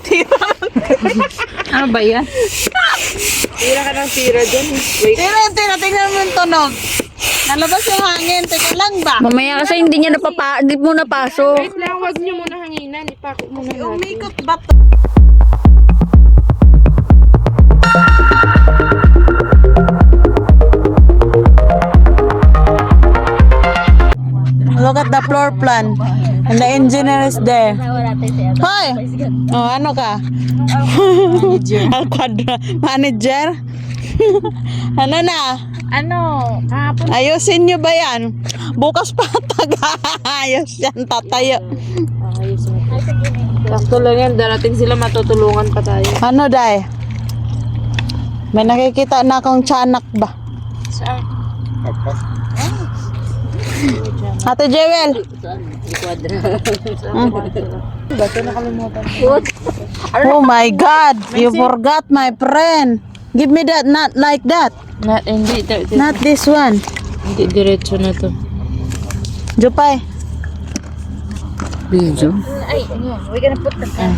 tira. Ano ba yan? Tira ka ng tira dyan. Wait. Tira, tingnan mo yung tunog. Nalabas yung hangin, teka lang ba? Mamaya kasi hindi mo napasok. Wait lang, wag nyo muna hanginan. Ipakot muna natin. Umikot ba to? Look at the floor plan. And the engineer is there. Hoy! Oh, ano ka? Al Quadra. Manager? Ano na? Ano? Kahapon. Ayusin nyo ba yan? Bukas pa taga-ayos yan, tatayo. Ayos mo. Sakto lang yan. Darating sila, matutulungan pa tayo. Ano, Day? May nakikita na akong tiyanak ba? Saan? Ate Jewel. Ba't nakalimutan? Oh my God, you forgot my friend. Give me that, not like that. Hindi. Not this one. Hindi, diretso na to. Jupay. Video. We're gonna put the Ayan.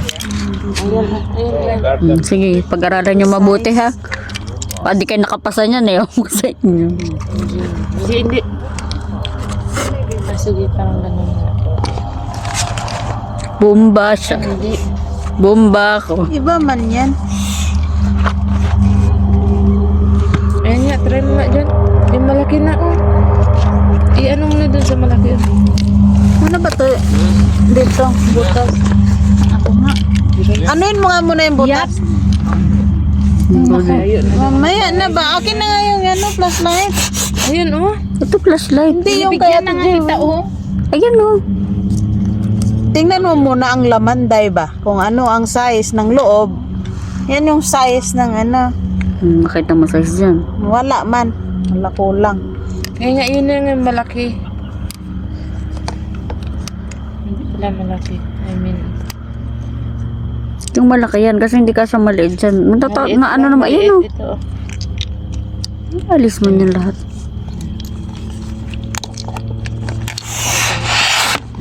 Sige, pag-aralan nyo mabuti ha. Di kayo nakapasa niyan eh. Ako sa inyo. Hindi. Sige, parang ganun na. Bomba siya. Hindi. Bomba ko. Iba man yan. Ayan nga, try mo nga dyan. Yung malaki na, oh. I-ano mo na dun sa malaki, oh. Ano ba to? Dito, butas. Ako nga. Anuin mo nga muna yung butas. Ayun. Mamaya na ba? Akin na nga yung ano, flashlight. Ayun, oh. Ito flashlight. Hindi yung kaya Ate Jewel. Ayan o. Tingnan mo muna ang laman, Day ba? Kung ano ang size ng loob. Yan yung size ng ano. Makita mo size dyan. Wala man. Wala kulang. Kaya nga, yun na nga malaki. Hindi pala malaki. I mean, Yung malaki yan kasi hindi ka sa maliit dyan. maliit Nga ano lang, naman. Ayan o. maliit ito, oh. Alis mo niyan lahat.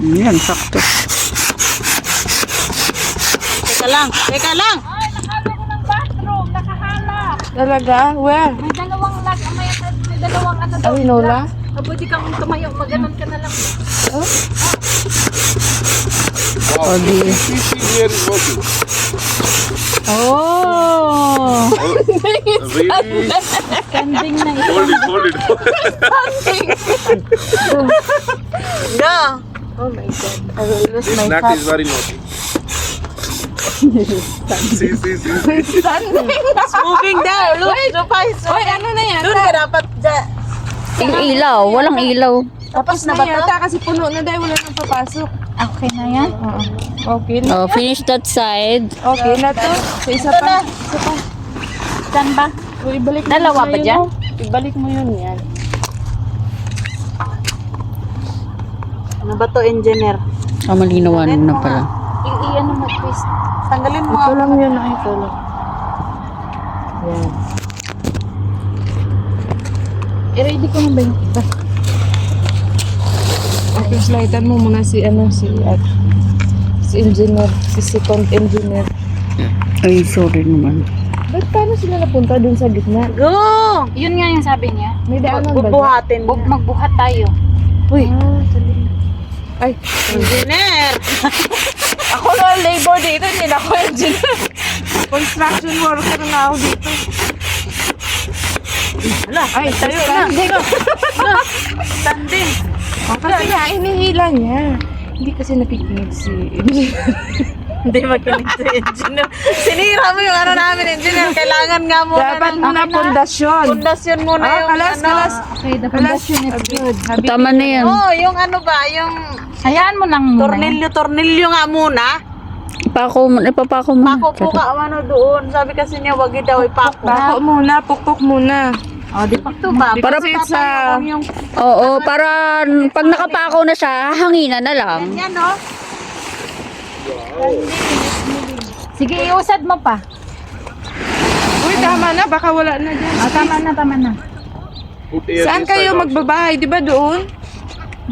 Yan, sakto. Teka lang. Teka lang. Talaga? Where? May dalawang ano daw. Ay, Nola? Pwede kang tumayo, maganon ka na lang. O di. Here is working. Oh. Really? Standing na ito. Hold it. Go. Oh my God. I will lose This my nut hat. is very naughty. See. It's moving there. Look, Jupay. Oy, ano na yan? Doon ka dapat dyan. Ilaw. Walang ilaw. Tapos na Na ba to? yata kasi puno na dahil wala nang papasok. Okay na yan? Okay na. Oh, finish that side. Okay na to. Sa isa pa. Saan ba? O, ibalik mo Dalawa na ba yun, dyan? oh. Ibalik mo yun yan. Ano ba to, engineer? Malinawan na pala. I-ano mo, twist. Tanggalin mo. Ito lang yun. Ay, ito lang. Yan. I-ready ko na ba yung iba? Okay, slightan mo muna si engineer, si second engineer. Ay, sorry naman. Ba't paano sila napunta dun sa gitna? Go! Yun nga yung sabi niya. May daanan ba dyan? Bubuhatin. Magbuhat tayo. Uy, Ay, engineer! ako na labor dito, hindi na ako engineer. Construction worker na ako dito. Ala, Ay, tayo na. standing. Kasi nga, inihila niya. Hindi kasi nakikinig si engineer. Hindi makinig si engineer. Sinira mo yung ano namin, engineer. Kailangan nga muna Dapat ng muna pundasyon. pundasyon muna yung Kalas. Okay, the foundation is good. Tama na yan. Oh, yung ano ba, yung Hayaan mo lang muna. tornilyo nga muna. Ipapako mo. Pako ka ano doon. Sabi kasi niya, wag daw ipako. Pako muna, pukpok muna. Oh, di pa ito ba? Para sa... yung Oo, para pag nakapako na siya, hanginan na lang. yan, no? Sige, iusad mo pa. Uy, tama na, baka wala na dyan. Tama na. Put air Saan inside kayo also. magbabahay? Di ba doon?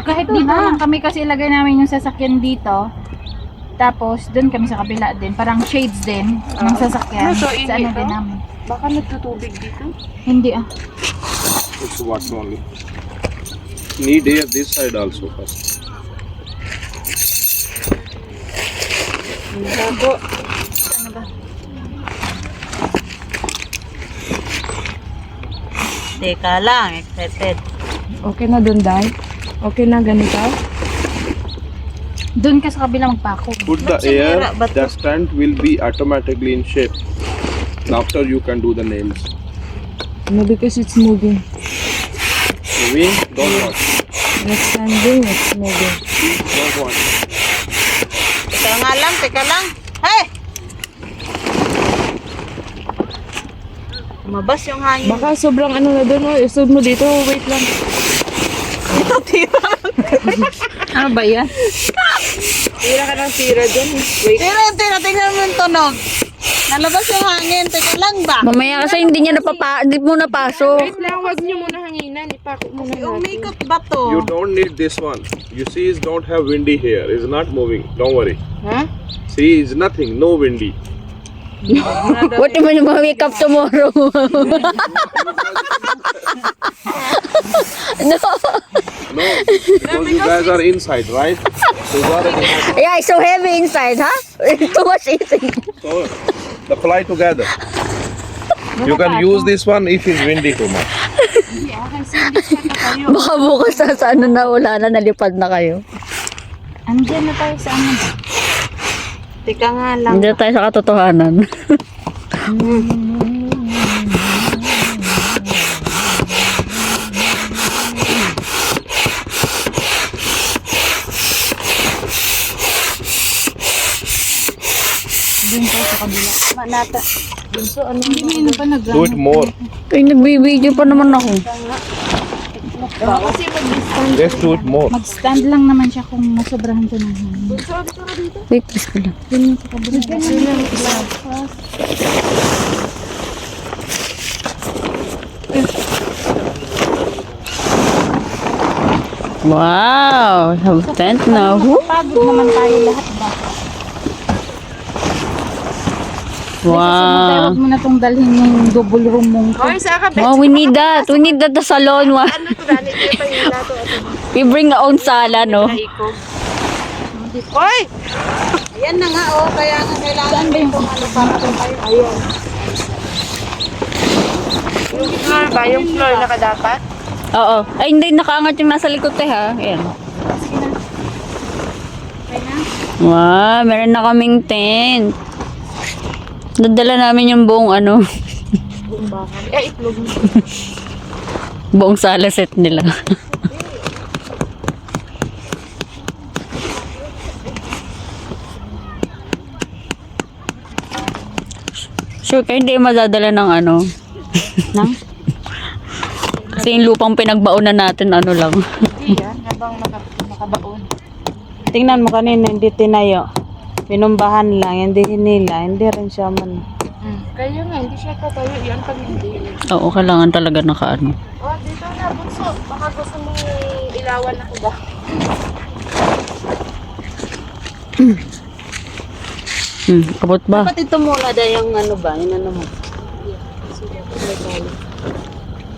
Kahit dito lang kami kasi ilagay namin yung sasakyan dito. Tapos, doon kami sa kabila din. Parang shades din ng sasakyan. So, Sa ini ano ito? din namin. Baka nagtutubig dito. Hindi ah. It's water only. Need air this side also first. Bago. Teka lang, excited. Okay na doon, Day? Okay na ganito? Doon ka sa kabila magpako. Put the air, the stand will be automatically in shape. After you can do the nails. No, because it's moving. Moving, don't watch. It's standing, it's moving. Don't watch. Teka lang. Hey! Mabas yung hangin. Baka sobrang ano na doon, oh. Isod mo dito, wait lang. Ito, tira. Ano ba yan? Tira ka ng tira dyan. Wait. Tira. Tingnan mo yung tunog. Nalabas yung hangin. Teka lang ba? Mamaya kasi hindi mo napasok. Wait lang, wag niyo muna hanginan. Ipako muna natin. Umikot ba to? You don't need this one. You see, it don't have windy here. It's not moving. Don't worry. Ha? See, it's nothing. No windy. What naman yung wake up tomorrow? No. No, because you guys are inside, right? So you are in- Yeah, it's so heavy inside, huh? Too much eating. So the fly together. You can use this one if it's windy too much. Baka bukas sa ano na wala na, nalipad na kayo. Andiyan na tayo sa ano ba? Teka nga lang. Hindi tayo sa katotohanan. Doon tayo sa kabila. Manata. Hindi mo yun pa nag Do it more. Ay, nagbibideo pa naman ako. Let's do it more. Mag-stand lang naman siya kung nasobrahan ko ng hangin. Wait, please ko lang. Wow, have tent na. Woo. Pagod naman tayo lahat ba? Wow. Huwag mo na itong dalhin yung double room mong to. Hoy, saan ka? Wow, we need that. We need that sa salon. Wow. Ano to, Dani? Kaya pa yung lato. We bring our own sala, no? Naikog. Hoy! Ayan na nga, oh. Kaya nga kailangan ba yung ano para tayo. Ayun. Yung floor ba? Yung floor na kadapat? Oo. Ay, hindi. Nakaangat yung nasa likod, eh, ha? Ayan. Wow, meron na kaming tent. Nadala namin yung buong ano. Buong bakal. Eh, itlog mo. Buong sala set nila. Sure kayo hindi madadala ng ano. Nang? Kasi yung lupang pinagbaonan natin ano lang. Hindi yan. Habang nakabaon. Tingnan mo kanina, hindi tinayo. Pinumbahan lang, hindi hinila. Hindi rin siya man. Kaya nga, hindi siya tatayo. Yan pag hindi. Oo, kailangan talaga nakaano. Oh, dito na, bunso. Baka gusto mong ilawan ako ba? Kapot ba? Dapat ito muna dahil yung ano ba, yung ano mo.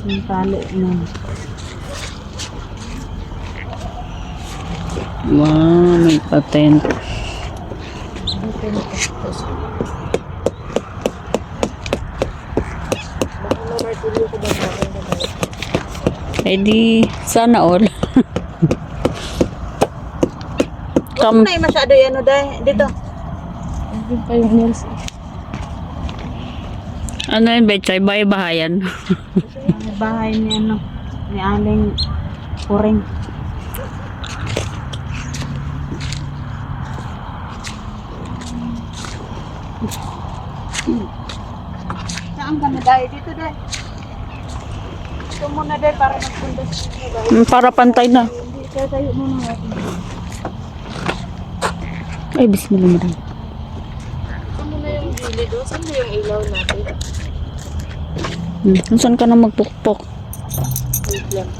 Yung tali mo. Wow, may patent. Eh di, sana all. Huwag mo na yung masyado yung ano dahil. Dito. Hindi pa yung nails. Ano yun, Betchay? Bahay-bahayan. Yung bahay ni ano, ni Aling Puring. Saan ka na dahil? Dito dahil. Ito muna dahil para magpundas siya dahil. Para pantay na. Hindi, kaya tayo muna natin. Ay, bismillah mo rin. Ano na yung gilid? O, saan ba yung ilaw natin? Saan ka na magpukpok? Wait lang.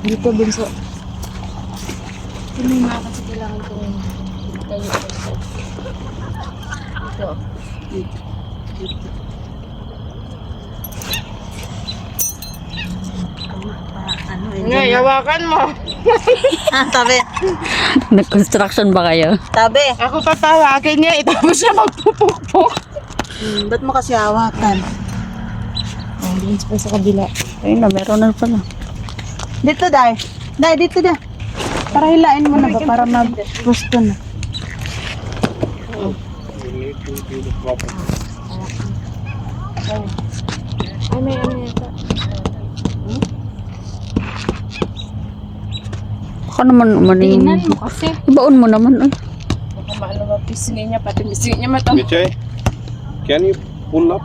Dito, bunso. Hindi nga kasi kailangan kong tayo. Ngay, hawakan mo. Tabi. Nag-construction ba kayo? Tabi. Ako tatawakin niya, itapos siya magpupukpok. Ba't mo kasi hawakan? Doon pa sa kabila. Ayun na, meron na pala. Dito, Day. Day, dito, Day. Para hilain mo na ba? Para mag-gusto na. You need to do the proper. Ay, may ano yata. Baka naman umanin. Tingnan mo kasi. Ibaon mo naman. Ay. Baka maano ba, pisngi niya, pati pisngi niya matang. Vijay, can you pull up?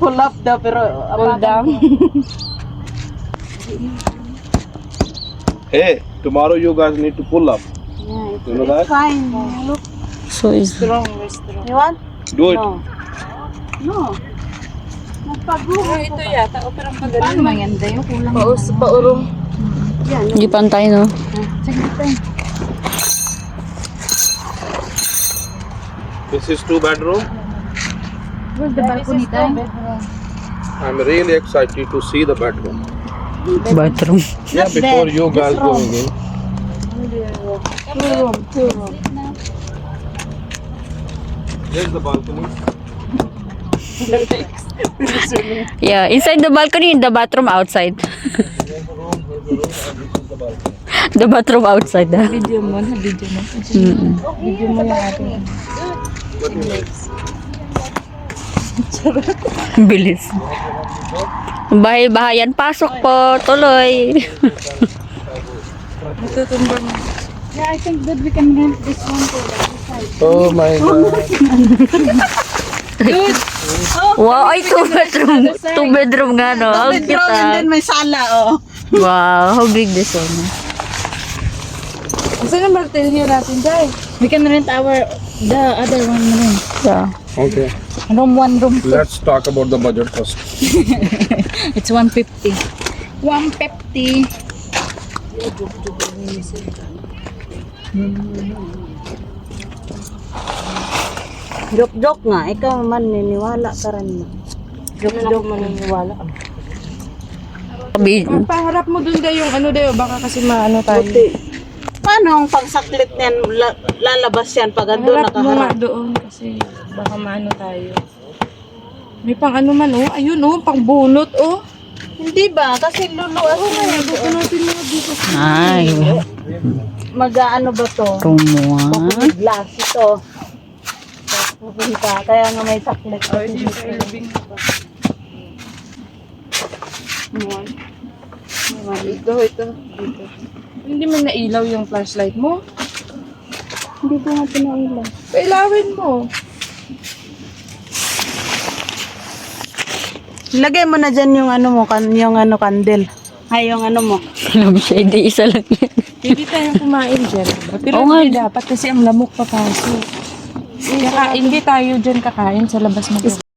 Pull up daw, pero... Pull down. Hey, tomorrow you guys need to pull up. You know that? Fine. Look. So is Strong, very strong. You want? Do it. No. No. Nagpag-google. Ito yata, o parang Paano pagaling. maganda yun? Kulang. Paurong. hindi pantay, no? Sige tayo. This is 2 bedroom. Where's the balcony tayo? I'm really excited to see the bedroom. Bathroom. Yeah, before you guys going in. Two room. Here's the balcony. Yeah, inside the balcony, the bathroom outside. The bathroom outside. Video mo, na video mo. Video mo yung ating. Bilis. Bahay-bahayan, pasok po, tuloy. Natutumba mo. Yeah, I think that we can rent this one to the side. Oh my god. Wow, ay 2 bedroom. 2 bedroom nga, no? How cute, Bedroom and ah. then may sala, oh. Wow, how big this one? Saan ang martilyo natin, Jai? We can rent the other one room. Yeah. Okay. Room 1, room 2. Let's talk about the budget first. It's 150. 150. Joke-joke nga. Ikaw man, niniwala ka rin mo. Joke maniniwala ka. Bi- Paharap mo dun daw yung ano daw, baka kasi maano tayo. Paano ang pangsaklit niyan, lalabas yan pag ando Harap mo nga nakaharap? doon kasi baka maano tayo. May pang ano man oh, ayun oh, pang bunot oh. Hindi ba? Kasi luluas na yun. Bunutin mo dito. Ay, Mag-ano ba to? tumuwa. Glass ito. Pupunta. Kaya nga may saklit. Kasi dito. Ito. Hindi man nailaw yung flashlight mo. Hindi ko nga pinailan. Pailawin mo. Lagay mo na dyan yung ano mo, yung ano candle. Ay, yung ano mo. Alam siya, hindi isa lang yan. Hindi tayo kumain dyan. Pero Oo nga. hindi dapat kasi ang lamok papasok. Kaya hindi tayo dyan kakain sa labas mo.